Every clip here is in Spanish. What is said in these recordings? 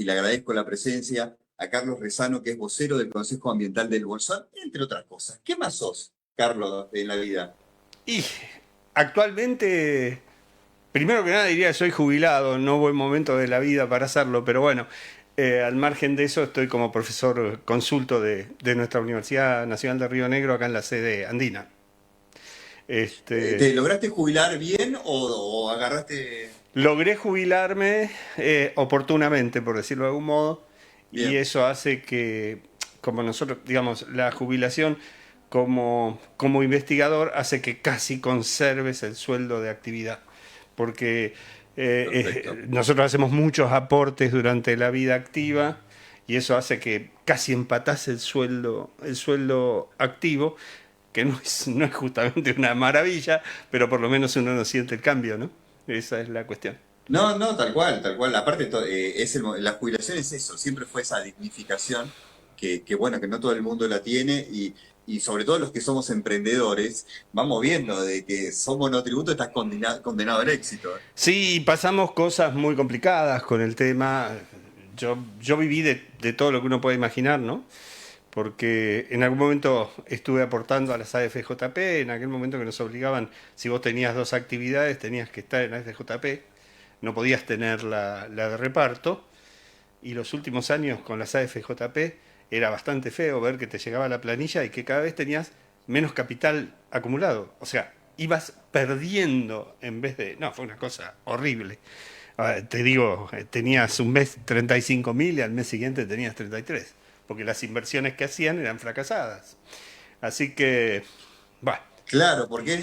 y le agradezco la presencia a Carlos Rezano, que es vocero del Consejo Ambiental del Bolsón, entre otras cosas. ¿Qué más sos, Carlos, en la vida? Y actualmente, primero que nada diría que soy jubilado, no buen momento de la vida para hacerlo, pero bueno, al margen de eso estoy como profesor consulto de nuestra Universidad Nacional de Río Negro acá en la sede andina. Este, ¿Te lograste jubilar bien o agarraste Logré jubilarme oportunamente, por decirlo de algún modo, y bien? eso hace que, como nosotros, digamos, la jubilación como investigador hace que casi conserves el sueldo de actividad, porque Perfecto. nosotros hacemos muchos aportes durante la vida activa y eso hace que casi empatás el sueldo activo, que no es justamente una maravilla, pero por lo menos uno no siente el cambio, ¿no? Esa es la cuestión. No, no, tal cual, tal cual. Aparte, la jubilación es eso, siempre fue esa dignificación bueno, que no todo el mundo la tiene y sobre todo los que somos emprendedores, vamos viendo de que sos monotributo, estás condenado al éxito. Sí, pasamos cosas muy complicadas con el tema. Yo viví de todo lo que uno puede imaginar, ¿no? Porque en algún momento estuve aportando a las AFJP, en aquel momento que nos obligaban, si vos tenías dos actividades, tenías que estar en la AFJP, no podías tener la de reparto, y los últimos años con las AFJP era bastante feo ver que te llegaba la planilla y que cada vez tenías menos capital acumulado. O sea, ibas perdiendo en vez de... No, fue una cosa horrible. Te digo, tenías un mes 35.000 y al mes siguiente tenías 33, porque las inversiones que hacían eran fracasadas. Así que, bueno, Claro, porque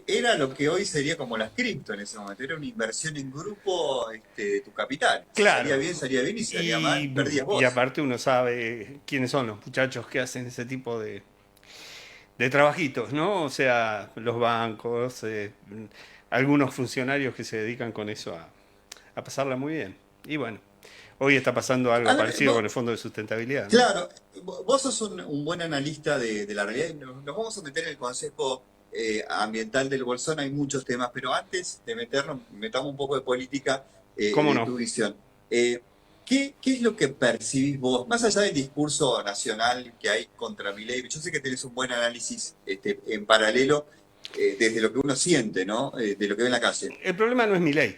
era lo que hoy sería como las cripto en ese momento, era una inversión en grupo de tu capital. Si claro. salía bien y si salía mal, Y, perdías y vos. aparte uno sabe quiénes son los muchachos que hacen ese tipo de trabajitos, ¿no? O sea, los bancos, algunos funcionarios que se dedican con eso a pasarla muy bien. Y bueno, hoy está pasando A algo ver, parecido con el Fondo de Sustentabilidad, ¿no? claro, vos sos un buen analista de la realidad. Nos vamos a meter en el Consejo Ambiental del Bolsón, hay muchos temas, pero antes de metamos un poco de política ¿Cómo de no? tu visión. ¿Qué es lo que percibís vos, más allá del discurso nacional que hay contra Milei? Yo sé que tenés un buen análisis en paralelo desde lo que uno siente, ¿no? De lo que ve en la calle. El problema no es mi ley,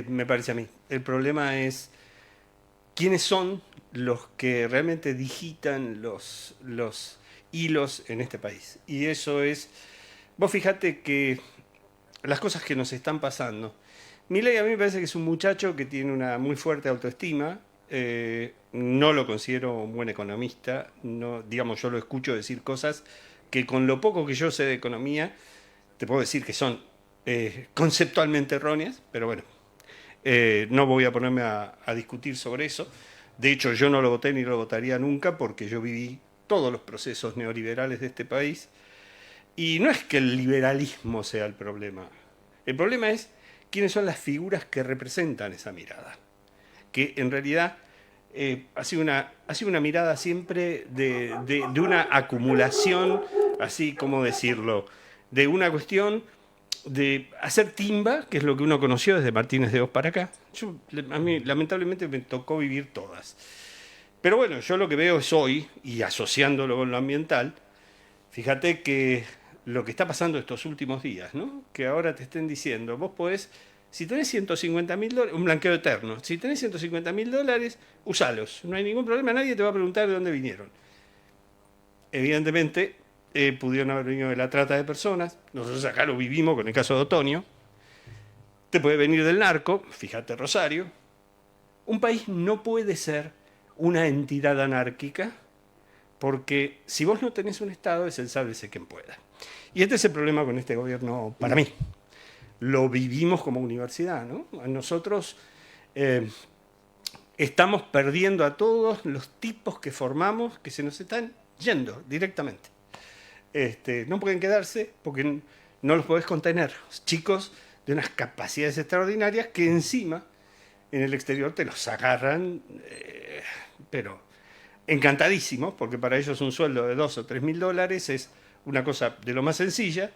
me parece a mí. El problema es quiénes son los que realmente digitan los hilos en este país. Y eso es, vos fíjate que las cosas que nos están pasando. Milei a mí me parece que es un muchacho que tiene una muy fuerte autoestima. No lo considero un buen economista. No, digamos, yo lo escucho decir cosas que con lo poco que yo sé de economía, te puedo decir que son conceptualmente erróneas, pero bueno, no voy a ponerme a discutir sobre eso. De hecho, yo no lo voté ni lo votaría nunca porque yo viví todos los procesos neoliberales de este país. Y no es que el liberalismo sea el problema. El problema es quiénes son las figuras que representan esa mirada. Que en realidad ha sido una mirada siempre de una acumulación, así como decirlo, de una cuestión de hacer timba, que es lo que uno conoció desde Martínez de Oz para acá. A mí lamentablemente me tocó vivir todas. Pero bueno, yo lo que veo es hoy, y asociándolo con lo ambiental, fíjate que lo que está pasando estos últimos días, ¿no? Que ahora te estén diciendo, vos podés, si tenés $150.000, un blanqueo eterno, si tenés $150.000, usalos, no hay ningún problema, nadie te va a preguntar de dónde vinieron. Evidentemente, pudieron haber venido de la trata de personas, nosotros acá lo vivimos con el caso de Otonio, te puede venir del narco, fíjate Rosario. Un país no puede ser una entidad anárquica porque si vos no tenés un Estado es el sálvese quien pueda. Y este es el problema con este gobierno para mí. Lo vivimos como universidad, ¿no? Nosotros eh, estamos perdiendo a todos los tipos que formamos que se nos están yendo directamente. No pueden quedarse porque no los podés contener. Chicos de unas capacidades extraordinarias que encima en el exterior te los agarran, pero encantadísimos, porque para ellos un sueldo de $2.000 o $3.000 es una cosa de lo más sencilla,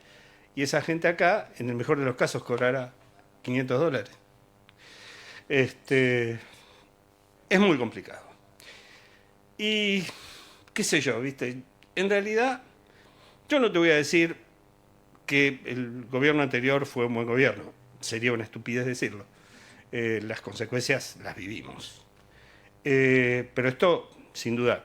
y esa gente acá, en el mejor de los casos, cobrará $500. Este, es muy complicado. Y qué sé yo, ¿viste? En realidad, yo no te voy a decir que el gobierno anterior fue un buen gobierno. Sería una estupidez decirlo. Las consecuencias las vivimos. Pero esto, sin duda,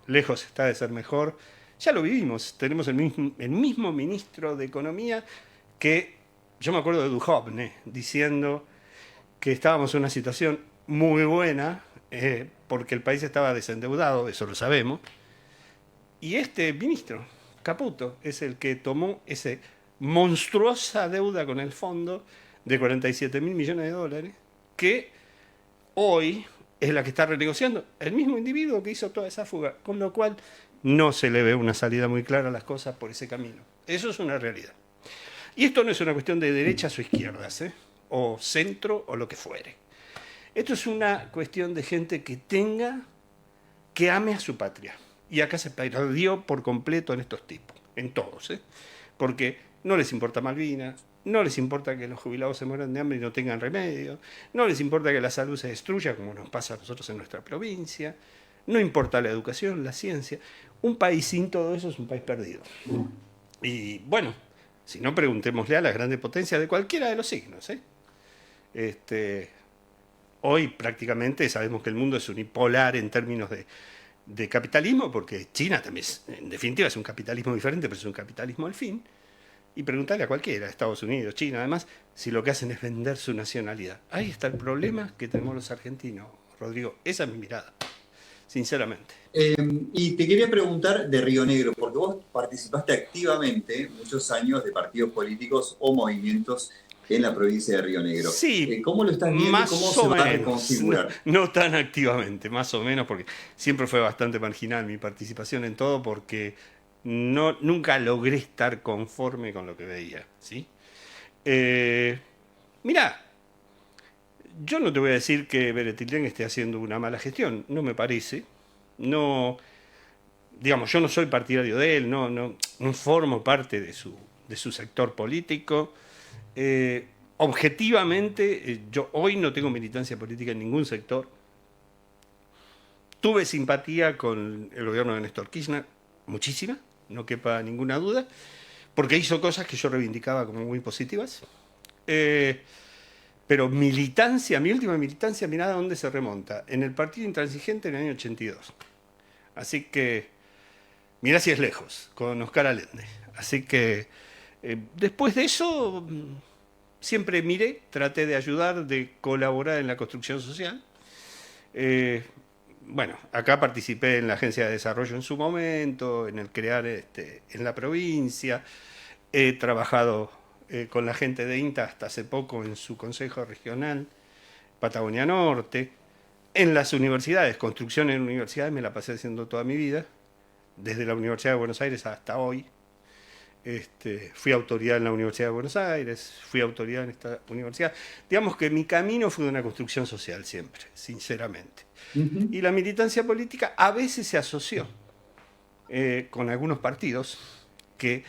lejos está de ser mejor. Ya lo vivimos. Tenemos el mismo ministro de Economía que, yo me acuerdo de Duhovne, diciendo que estábamos en una situación muy buena porque el país estaba desendeudado, eso lo sabemos. Y este ministro, Caputo, es el que tomó esa monstruosa deuda con el fondo de 47 mil millones de dólares, que hoy es la que está renegociando el mismo individuo que hizo toda esa fuga, con lo cual no se le ve una salida muy clara a las cosas por ese camino. Eso es una realidad. Y esto no es una cuestión de derechas o izquierdas, o centro o lo que fuere. Esto es una cuestión de gente que ame a su patria. Y acá se perdió por completo en estos tipos, en todos, porque no les importa Malvinas, no les importa que los jubilados se mueran de hambre y no tengan remedio, no les importa que la salud se destruya como nos pasa a nosotros en nuestra provincia, no importa la educación, la ciencia. Un país sin todo eso es un país perdido. Y bueno, si no, preguntémosle a las grandes potencias de cualquiera de los signos. Hoy prácticamente sabemos que el mundo es unipolar en términos de capitalismo, porque China también, en definitiva, es un capitalismo diferente, pero es un capitalismo al fin. Y preguntarle a cualquiera, Estados Unidos, China, además, si lo que hacen es vender su nacionalidad. Ahí está el problema que tenemos los argentinos, Rodrigo. Esa es mi mirada, sinceramente. Y te quería preguntar de Río Negro, porque vos participaste activamente muchos años de partidos políticos o movimientos en la provincia de Río Negro. Sí, ¿Cómo lo estás viendo y más cómo se o va a menos. reconfigurar? No tan activamente, más o menos, porque siempre fue bastante marginal mi participación en todo, porque nunca logré estar conforme con lo que veía. ¿Sí? Mirá, yo no te voy a decir que Beretilén esté haciendo una mala gestión, no me parece. No, digamos, yo no soy partidario de él, no formo parte de su sector político. Objetivamente, yo hoy no tengo militancia política en ningún sector. Tuve simpatía con el gobierno de Néstor Kirchner, muchísima, no quepa ninguna duda, porque hizo cosas que yo reivindicaba como muy positivas. Pero militancia, mi última militancia, mirá a dónde se remonta, en el Partido Intransigente en el año 82. Así que, mirá si es lejos, con Oscar Allende. Así que, después de eso, siempre miré, traté de ayudar, de colaborar en la construcción social. Bueno, acá participé en la Agencia de Desarrollo en su momento, en el crear en la provincia. He trabajado con la gente de INTA hasta hace poco en su consejo regional, Patagonia Norte. En las universidades, construcción en universidades me la pasé haciendo toda mi vida, desde la Universidad de Buenos Aires hasta hoy. Fui autoridad en la Universidad de Buenos Aires, fui autoridad en esta universidad. Digamos que mi camino fue de una construcción social siempre, sinceramente. Y la militancia política a veces se asoció con algunos partidos que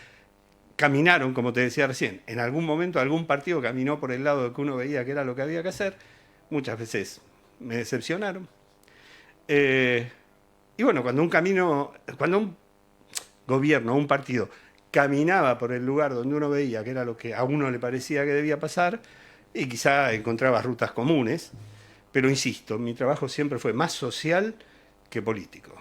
caminaron, como te decía recién, en algún momento algún partido caminó por el lado de que uno veía que era lo que había que hacer. Muchas veces me decepcionaron. Y bueno, cuando un gobierno, un partido caminaba por el lugar donde uno veía que era lo que a uno le parecía que debía pasar, y quizá encontraba rutas comunes, pero insisto, mi trabajo siempre fue más social que político,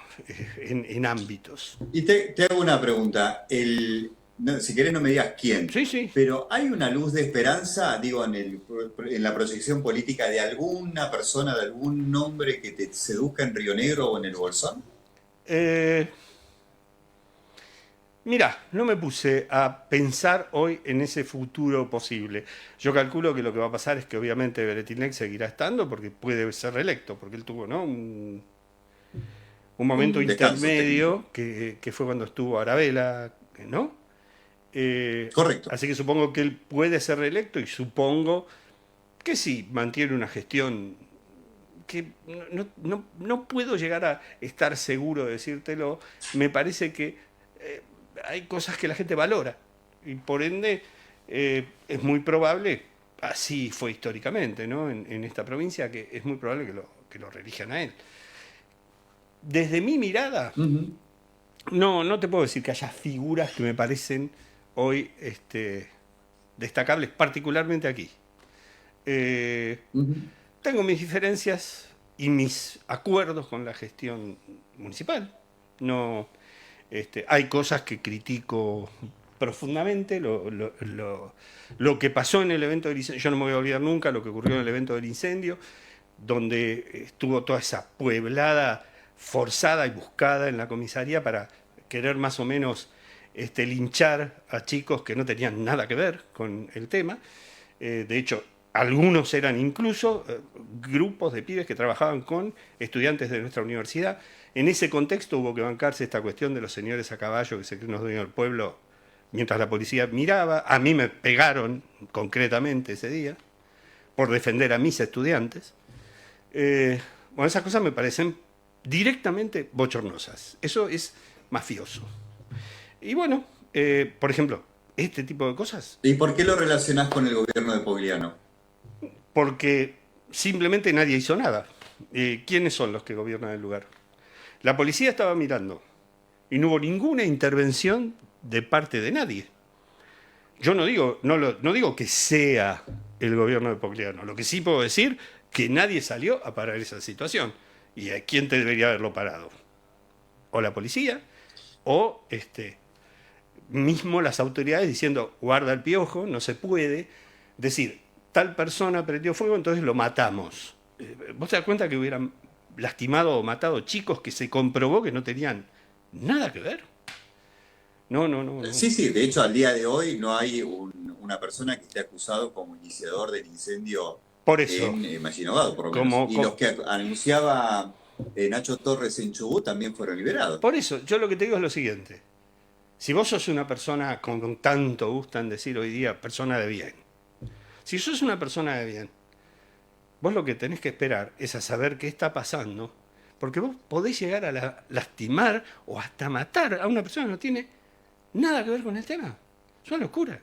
en ámbitos. Y te hago una pregunta. Si querés no me digas quién, Sí, sí. pero ¿hay una luz de esperanza, digo, en la proyección política de alguna persona, de algún nombre que te seduzca en Río Negro o en el Bolsón? Mira, no me puse a pensar hoy en ese futuro posible. Yo calculo que lo que va a pasar es que obviamente Beretilnec seguirá estando porque puede ser reelecto, porque él tuvo, ¿no?, un momento Un descanso intermedio técnico. que fue cuando estuvo Arabella, ¿no? Correcto. Así que supongo que él puede ser reelecto y supongo que sí, mantiene una gestión que no puedo llegar a estar seguro de decírtelo. Me parece que hay cosas que la gente valora y por ende es muy probable, así fue históricamente, ¿no?, en esta provincia, que es muy probable que lo relijan a él. Desde mi mirada, Ujú, no te puedo decir que haya figuras que me parecen hoy destacables, particularmente aquí. Eh, ujú. Tengo mis diferencias y mis acuerdos con la gestión municipal. No, hay cosas que critico profundamente, lo que pasó en el evento del incendio. Yo no me voy a olvidar nunca lo que ocurrió en el evento del incendio, donde estuvo toda esa pueblada forzada y buscada en la comisaría para querer más o menos linchar a chicos que no tenían nada que ver con el tema. De hecho, algunos eran incluso grupos de pibes que trabajaban con estudiantes de nuestra universidad. En ese contexto hubo que bancarse esta cuestión de los señores a caballo que se creen los dueños del pueblo mientras la policía miraba. A mí me pegaron concretamente ese día por defender a mis estudiantes. Bueno, esas cosas me parecen directamente bochornosas. Eso es mafioso. Y bueno, por ejemplo, este tipo de cosas, ¿Y por qué lo relacionás con el gobierno de Pogliano? porque simplemente nadie hizo nada. ¿Quiénes son los que gobiernan el lugar? La policía estaba mirando y no hubo ninguna intervención de parte de nadie. Yo no digo que sea el gobierno de Pogliano. Lo que sí puedo decir que nadie salió a parar esa situación. ¿Y a quién te debería haberlo parado? O la policía, o mismo las autoridades diciendo, guarda el piojo, no se puede. Decir, tal persona prendió fuego, entonces lo matamos. ¿Vos te das cuenta que hubieran lastimado o matado chicos que se comprobó que no tenían nada que ver? No. Sí, sí, de hecho al día de hoy no hay una persona que esté acusado como iniciador del incendio Por eso, en Mallinogado, por lo menos. Y los como, que anunciaba Nacho Torres en Chubut también fueron liberados. por eso, yo lo que te digo es lo siguiente. Si vos sos una persona, con tanto gustan decir hoy día, persona de bien, si sos una persona de bien, vos lo que tenés que esperar es a saber qué está pasando, porque vos podés llegar a lastimar o hasta matar a una persona que no tiene nada que ver con el tema. Es una locura.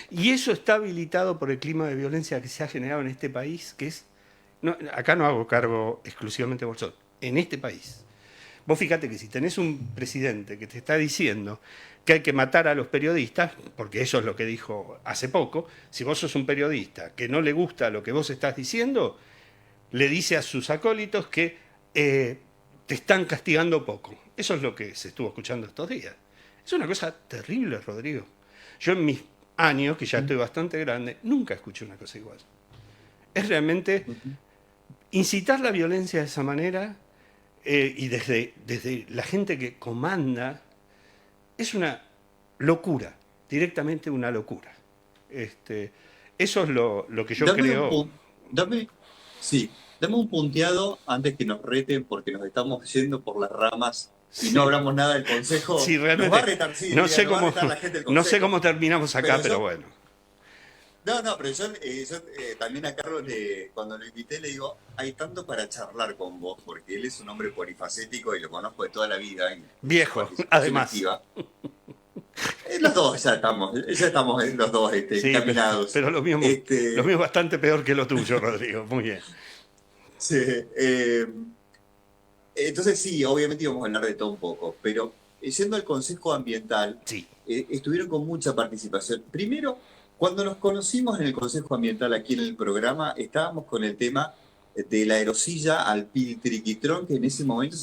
Y eso está habilitado por el clima de violencia que se ha generado en este país, que es... acá no hago cargo exclusivamente de Bolsonaro, en este país. Vos fíjate que si tenés un presidente que te está diciendo que hay que matar a los periodistas, porque eso es lo que dijo hace poco, si vos sos un periodista que no le gusta lo que vos estás diciendo, le dice a sus acólitos que te están castigando poco. Eso es lo que se estuvo escuchando estos días. Es una cosa terrible, Rodrigo. Yo en mis años, que ya estoy bastante grande, nunca escuché una cosa igual. Es realmente incitar la violencia de esa manera y desde la gente que comanda, es una locura, directamente una locura. Eso es lo que yo Dame un creo. punto, sí, dame un punteado antes que nos reten porque nos estamos yendo por las ramas y no Sí, hablamos nada del consejo. sí, Nos va a realmente. retar, sí, No sé nos va a cómo, retar la gente del no sé consejo. cómo terminamos acá, Pero pero yo, bueno. no, pero yo también a Carlos cuando lo invité le digo, hay tanto para charlar con vos, porque él es un hombre polifacético y lo conozco de toda la vida y de su Viejo, participación además. activa. Los dos ya estamos los dos Sí, encaminados. pero lo mío es bastante peor que lo tuyo, Rodrigo. Muy bien. Sí, entonces sí, obviamente íbamos a hablar de todo un poco, pero yendo al Consejo Ambiental, Sí. estuvieron con mucha participación. Primero, cuando nos conocimos en el Consejo Ambiental aquí en el programa, estábamos con el tema de la erosilla al Piltriquitrón, que en ese momento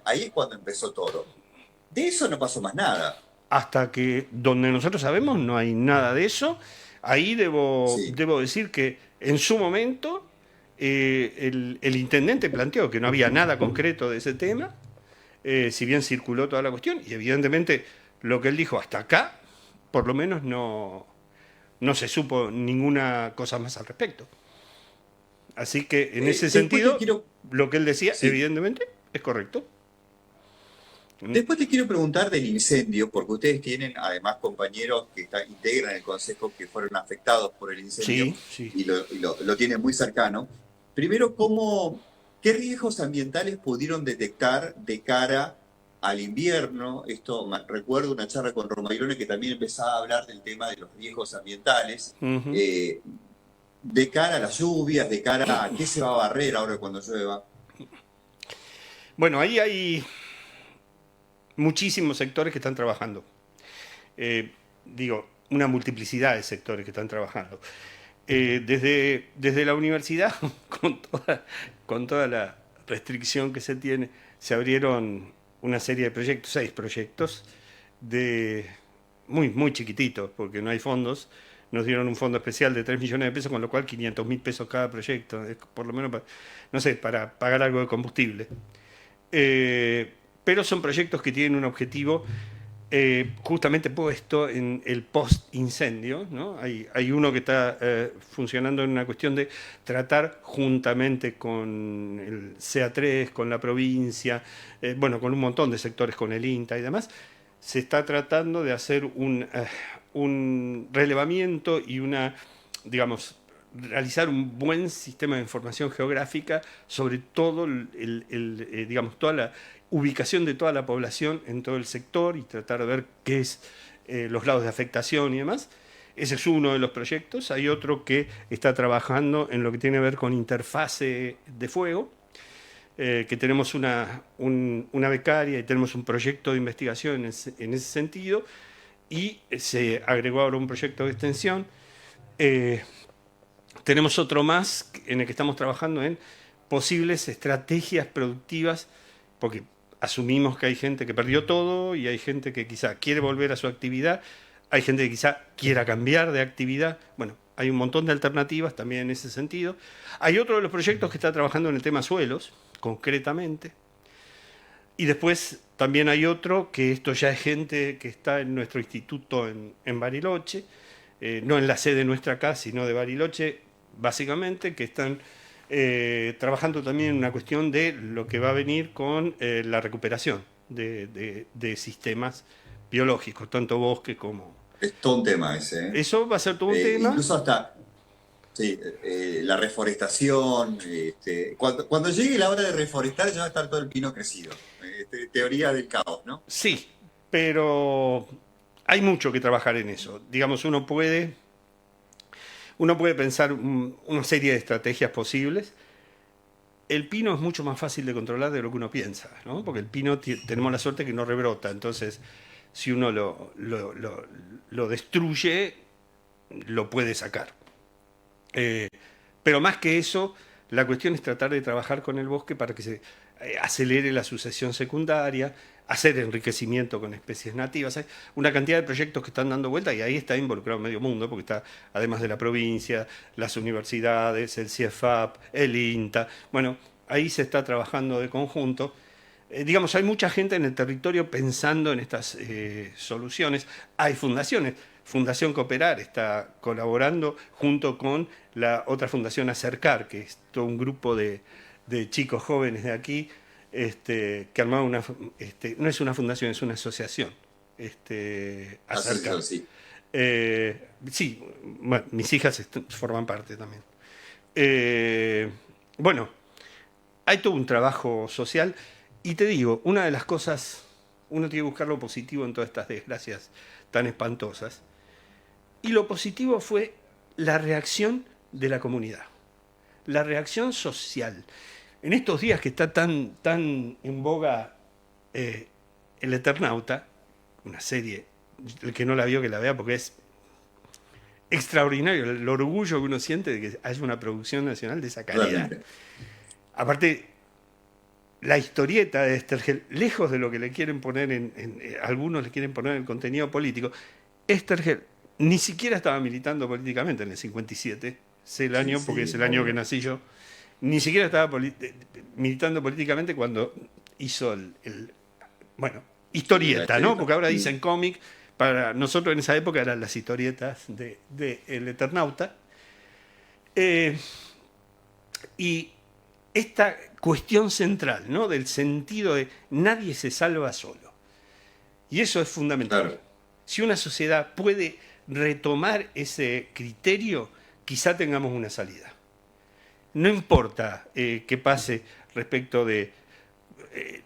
ahí es cuando empezó todo. De eso no pasó más nada. Hasta que donde nosotros sabemos no hay nada de eso. Ahí Sí. debo decir que en su momento el intendente planteó que no había nada concreto de ese tema, si bien circuló toda la cuestión, y evidentemente lo que él dijo hasta acá, por lo menos no se supo ninguna cosa más al respecto. Así que en ese Después te sentido, quiero, lo que él decía, sí. evidentemente, es correcto. Después te quiero preguntar del incendio, porque ustedes tienen además compañeros que integran el consejo que fueron afectados por el incendio Sí, sí. y lo tienen muy cercano. Primero, ¿qué riesgos ambientales pudieron detectar de cara al invierno? Recuerdo una charla con Romairone que también empezaba a hablar del tema de los riesgos ambientales. Ujú. Eh, de cara a las lluvias, de cara a qué se va a barrer ahora cuando llueva. Bueno, ahí hay muchísimos sectores que están trabajando. Digo, una multiplicidad de sectores que están trabajando. Desde la universidad, con toda la restricción que se tiene, se abrieron una serie de proyectos, 6 proyectos, de muy chiquititos, porque no hay fondos. Nos dieron un fondo especial de 3 millones de pesos, con lo cual 500.000 pesos cada proyecto, es por lo menos, no sé, para pagar algo de combustible. Pero son proyectos que tienen un objetivo justamente puesto en el post-incendio, ¿no? Hay uno que está funcionando en una cuestión de tratar juntamente con el CA3, con la provincia, bueno, con un montón de sectores, con el INTA y demás, se está tratando de hacer un relevamiento y digamos, realizar un buen sistema de información geográfica sobre todo digamos, toda la ubicación de toda la población en todo el sector y tratar de ver qué es los grados de afectación y demás. Ese es uno de los proyectos. Hay otro que está trabajando en lo que tiene que ver con interfase de fuego, que tenemos una becaria y tenemos un proyecto de investigación en ese sentido, y se agregó ahora un proyecto de extensión. Tenemos otro más en el que estamos trabajando en posibles estrategias productivas, porque asumimos que hay gente que perdió todo y hay gente que quizá quiere volver a su actividad, hay gente que quizá quiera cambiar de actividad. Bueno, hay un montón de alternativas también en ese sentido. Hay otro de los proyectos que está trabajando en el tema suelos, concretamente. Y después también hay otro, que esto ya es gente que está en nuestro instituto en Bariloche, no en la sede nuestra acá, sino de Bariloche, básicamente, que están trabajando también en una cuestión de lo que va a venir con la recuperación de sistemas biológicos, tanto bosque como... Es todo un tema ese, ¿eh? Eso va a ser todo un tema. Incluso hasta sí, la reforestación. Cuando llegue la hora de reforestar ya va a estar todo el pino crecido. Teoría del caos, ¿no? Sí, pero hay mucho que trabajar en eso. Digamos, uno puede pensar una serie de estrategias posibles. El pino es mucho más fácil de controlar de lo que uno piensa, ¿no? Porque el pino tenemos la suerte que no rebrota. Entonces, si uno lo destruye, lo puede sacar. Pero más que eso, la cuestión es tratar de trabajar con el bosque para que se acelere la sucesión secundaria, hacer enriquecimiento con especies nativas. Hay una cantidad de proyectos que están dando vuelta y ahí está involucrado medio mundo, porque está, además de la provincia, las universidades, el CIEFAP, el INTA. Bueno, ahí se está trabajando de conjunto. Digamos, hay mucha gente en el territorio pensando en estas soluciones. Hay fundaciones. Fundación Cooperar está colaborando junto con la otra fundación Acercar, que es todo un grupo de chicos jóvenes de aquí, que armaron no es una fundación, es una asociación. Acercar. Sí. Sí, bueno, mis hijas forman parte también. Bueno, hay todo un trabajo social y te digo, una de las cosas, uno tiene que buscar lo positivo en todas estas desgracias tan espantosas. Y lo positivo fue la reacción de la comunidad, la reacción social. En estos días que está tan en boga El Eternauta, una serie, el que no la vio que la vea porque es extraordinario, el orgullo que uno siente de que haya una producción nacional de esa calidad. Realmente. Aparte, la historieta de Estergel, lejos de lo que le quieren poner algunos le quieren poner en el contenido político, Estergel ni siquiera estaba militando políticamente en el 57, sé el año porque es el año que nací yo, ni siquiera estaba militando políticamente cuando hizo bueno, historieta, ¿no? Porque ahora dicen cómic, para nosotros en esa época eran las historietas de El Eternauta. Y esta cuestión central, ¿no? Del sentido de nadie se salva solo. Y eso es fundamental. Claro. Si una sociedad puede retomar ese criterio, quizá tengamos una salida. No importa qué pase respecto de...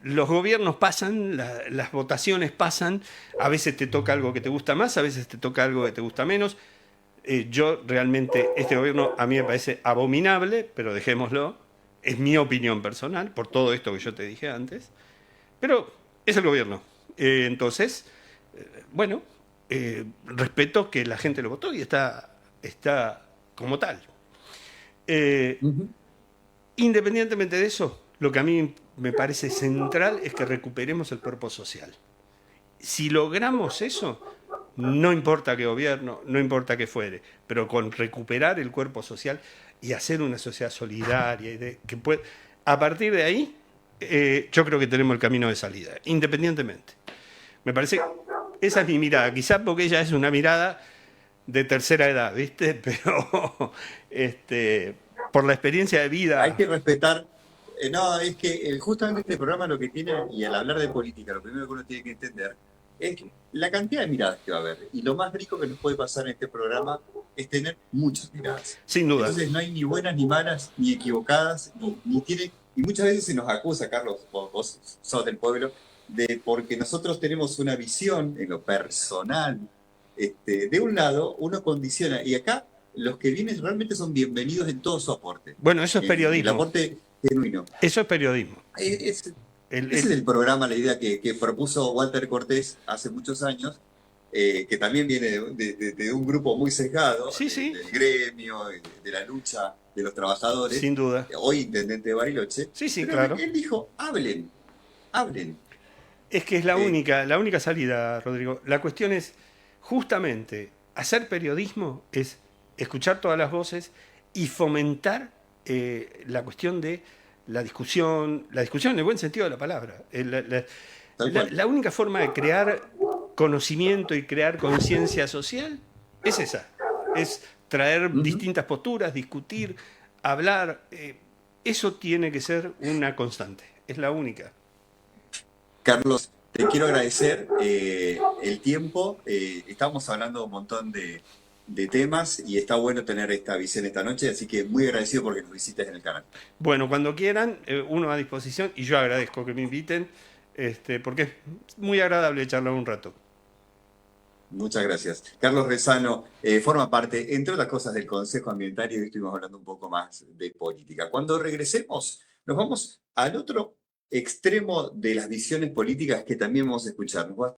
los gobiernos pasan, las votaciones pasan, a veces te toca algo que te gusta más, a veces te toca algo que te gusta menos. Yo realmente, este gobierno a mí me parece abominable, pero dejémoslo. Es mi opinión personal, por todo esto que yo te dije antes. Pero es el gobierno. Entonces, bueno, respeto que la gente lo votó y está como tal. Eh, Ujú. Independientemente de eso, lo que a mí me parece central es que recuperemos el cuerpo social. Si logramos eso, no importa qué gobierno, no importa qué fuere, pero con recuperar el cuerpo social y hacer una sociedad solidaria, a partir de ahí, yo creo que tenemos el camino de salida, independientemente. Me parece, esa es mi mirada, quizás porque ella es una mirada de tercera edad, ¿viste? Pero por la experiencia de Hay vida. que respetar. No, es que justamente este programa lo que tiene, y al hablar de política, lo primero que uno tiene que entender es que la cantidad de miradas que va a haber. Y lo más rico que nos puede pasar en este programa es tener muchas miradas. Sin duda. Entonces no hay ni buenas, ni malas, ni equivocadas, ni tiene. Y muchas veces se nos acusa, Carlos, vos sos del pueblo, de porque nosotros tenemos una visión en lo personal. De un lado, uno condiciona, y acá los que vienen realmente son bienvenidos en todo su aporte, Bueno, eso es en el periodismo. aporte genuino. Eso es periodismo. Ese El- es el- el programa, la idea que propuso Walter Cortés hace muchos años, que también viene de un grupo muy sesgado, sí, sí, del gremio, de la lucha de los trabajadores, sin duda. hoy intendente de Bariloche, Sí, sí, pero claro. él dijo, hablen, hablen. Es que es Eh, la única salida, Rodrigo. La cuestión es, justamente, hacer periodismo es escuchar todas las voces y fomentar la cuestión de la discusión en el buen sentido de la palabra. Tal cual. La única forma de crear conocimiento y crear conciencia social es esa. Es traer Ujú. distintas posturas, discutir, hablar. Eso tiene que ser una constante. Es la única. Carlos, te quiero agradecer el tiempo. Estamos hablando un montón de temas y está bueno tener esta visión esta noche, así que muy agradecido porque nos visites en el canal. Bueno, cuando quieran, uno a disposición y yo agradezco que me inviten, porque es muy agradable charlar un rato. Muchas gracias. Carlos Rezano forma parte, entre otras cosas, del Consejo Ambiental y hoy estuvimos hablando un poco más de política. Cuando regresemos, nos vamos al otro extremo de las visiones políticas que también vamos a escuchar. Nos va